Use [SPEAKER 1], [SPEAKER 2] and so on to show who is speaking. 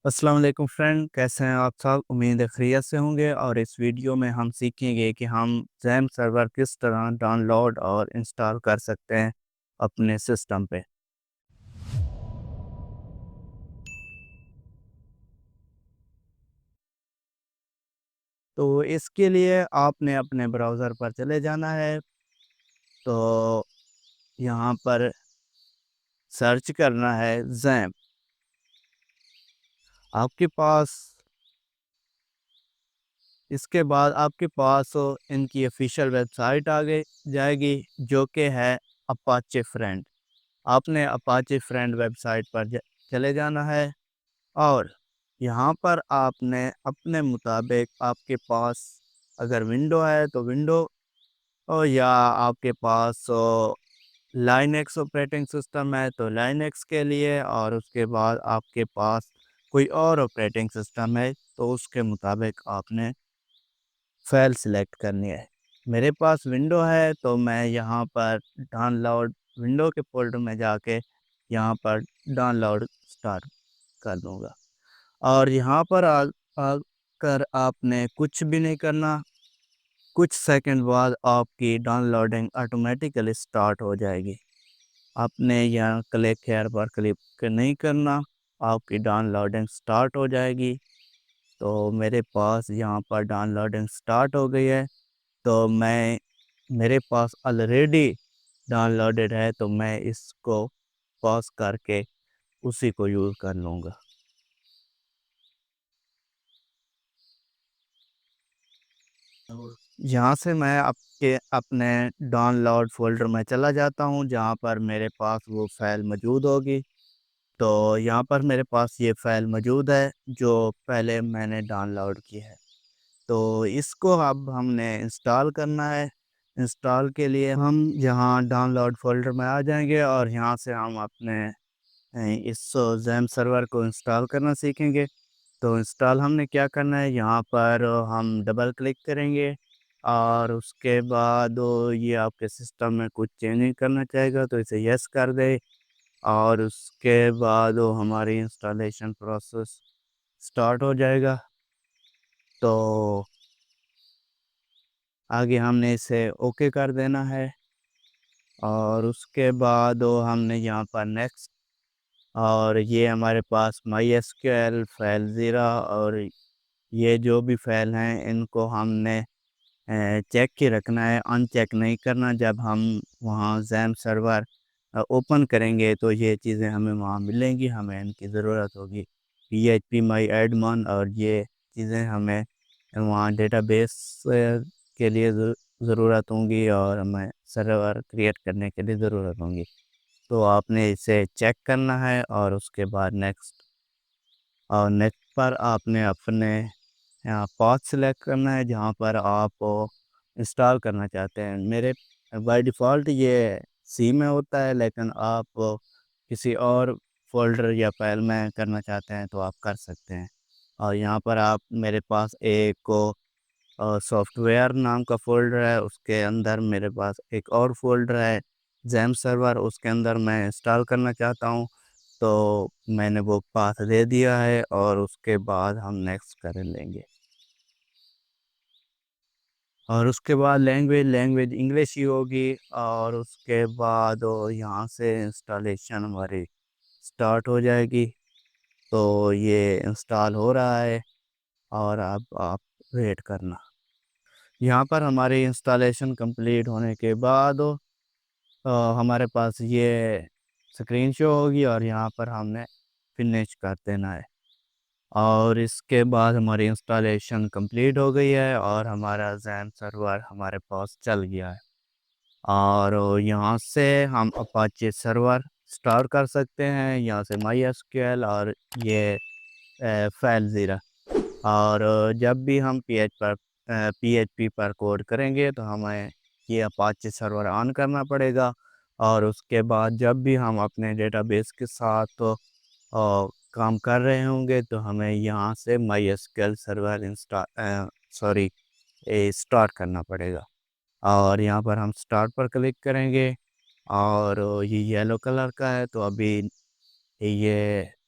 [SPEAKER 1] السلام علیکم فرینڈ، کیسے ہیں آپ سب؟ امید ہے خیریت سے ہوں گے۔ اور اس ویڈیو میں ہم سیکھیں گے کہ ہم زیم سرور کس طرح ڈاؤن لوڈ اور انسٹال کر سکتے ہیں اپنے سسٹم پہ۔ تو اس کے لیے آپ نے اپنے براؤزر پر چلے جانا ہے۔ تو یہاں پر سرچ کرنا ہے زیم۔ آپ کے پاس اس کے بعد آپ کے پاس ان کی آفیشیل ویب سائٹ جائے گی، جو کہ ہے اپاچے فرینڈ۔ آپ نے اپاچے فرینڈ ویب سائٹ پر چلے جانا ہے، اور یہاں پر آپ نے اپنے مطابق آپ کے پاس اگر ونڈو ہے تو ونڈو، یا آپ کے پاس لائنکس آپریٹنگ سسٹم ہے تو لائنکس کے لیے، اور اس کے بعد آپ کے پاس کوئی اور آپریٹنگ سسٹم ہے تو اس کے مطابق آپ نے فائل سلیکٹ کرنی ہے۔ میرے پاس ونڈو ہے تو میں یہاں پر ڈاؤن لوڈ ونڈو کے فولڈر میں جا کے یہاں پر ڈاؤن لوڈ سٹارٹ کر دوں گا۔ اور یہاں پر آ کر آپ نے کچھ بھی نہیں کرنا، کچھ سیکنڈ بعد آپ کی ڈاؤن لوڈنگ آٹومیٹیکلی سٹارٹ ہو جائے گی۔ آپ نے یہاں کلک ہیئر پر کلک نہیں کرنا، آپ کی ڈاؤن لوڈنگ سٹارٹ ہو جائے گی۔ تو میرے پاس یہاں پر ڈاؤن لوڈنگ سٹارٹ ہو گئی ہے، تو میرے پاس آلریڈی ڈاؤن لوڈڈ ہے، تو میں اس کو پاس کر کے اسی کو یوز کر لوں گا۔ یہاں سے میں اپنے ڈاؤن لوڈ فولڈر میں چلا جاتا ہوں، جہاں پر میرے پاس وہ فائل موجود ہوگی۔ تو یہاں پر میرے پاس یہ فائل موجود ہے جو پہلے میں نے ڈاؤن لوڈ کی ہے۔ تو اس کو اب ہم نے انسٹال کرنا ہے۔ انسٹال کے لیے ہم یہاں ڈاؤن لوڈ فولڈر میں آ جائیں گے، اور یہاں سے ہم اپنے اس زیم سرور کو انسٹال کرنا سیکھیں گے۔ تو انسٹال ہم نے کیا کرنا ہے، یہاں پر ہم ڈبل کلک کریں گے، اور اس کے بعد یہ آپ کے سسٹم میں کچھ چینج کرنا چاہے گا تو اسے یس کر دے، اور اس کے بعد ہماری انسٹالیشن پروسیس سٹارٹ ہو جائے گا۔ تو آگے ہم نے اسے اوکے کر دینا ہے، اور اس کے بعد ہم نے یہاں پر نیکسٹ، اور یہ ہمارے پاس مائی ایس کیو ایل فائل زیرہ، اور یہ جو بھی فائل ہیں ان کو ہم نے چیک ہی رکھنا ہے، ان چیک نہیں کرنا۔ جب ہم وہاں زیم سرور اوپن کریں گے تو یہ چیزیں ہمیں وہاں ملیں گی، ہمیں ان کی ضرورت ہوگی، پی ایچ پی مائی ایڈمن، اور یہ چیزیں ہمیں وہاں ڈیٹا بیس کے لیے ضرورت ہوں گی، اور ہمیں سرور کریٹ کرنے کے لیے ضرورت ہوں گی۔ تو آپ نے اسے چیک کرنا ہے، اور اس کے بعد نیکسٹ، اور نیکسٹ پر آپ نے اپنے یہاں پاتھ سلیکٹ کرنا ہے جہاں پر آپ انسٹال کرنا چاہتے ہیں۔ میرے بائی ڈیفالٹ یہ سی میں ہوتا ہے، لیکن آپ کسی اور فولڈر یا فائل میں کرنا چاہتے ہیں تو آپ کر سکتے ہیں۔ اور یہاں پر میرے پاس ایک سافٹ ویئر نام کا فولڈر ہے، اس کے اندر میرے پاس ایک اور فولڈر ہے زیم سرور، اس کے اندر میں انسٹال کرنا چاہتا ہوں۔ تو میں نے وہ پاتھ دے دیا ہے، اور اس کے بعد ہم نیکسٹ کر لیں گے، اور اس کے بعد لینگویج انگلش ہی ہوگی، اور اس کے بعد یہاں سے انسٹالیشن ہماری سٹارٹ ہو جائے گی۔ تو یہ انسٹال ہو رہا ہے، اور اب آپ ویٹ کرنا۔ یہاں پر ہماری انسٹالیشن کمپلیٹ ہونے کے بعد ہمارے پاس یہ اسکرین شو ہوگی، اور یہاں پر ہم نے فنش کر دینا ہے، اور اس کے بعد ہماری انسٹالیشن کمپلیٹ ہو گئی ہے، اور ہمارا زیم سرور ہمارے پاس چل گیا ہے۔ اور یہاں سے ہم اپاچے سرور سٹارٹ کر سکتے ہیں، یہاں سے مائی ایس کیو ایل، اور یہ فائل زیرہ۔ اور جب بھی ہم پی ایچ پی پر کوڈ کریں گے تو ہمیں یہ اپاچے سرور آن کرنا پڑے گا، اور اس کے بعد جب بھی ہم اپنے ڈیٹا بیس کے ساتھ کام کر رہے ہوں گے تو ہمیں یہاں سے my S Q L server start کرنا پڑے گا۔ اور یہاں پر ہم سٹارٹ پر کلک کریں گے، اور یہ یلو کلر کا ہے تو ابھی یہ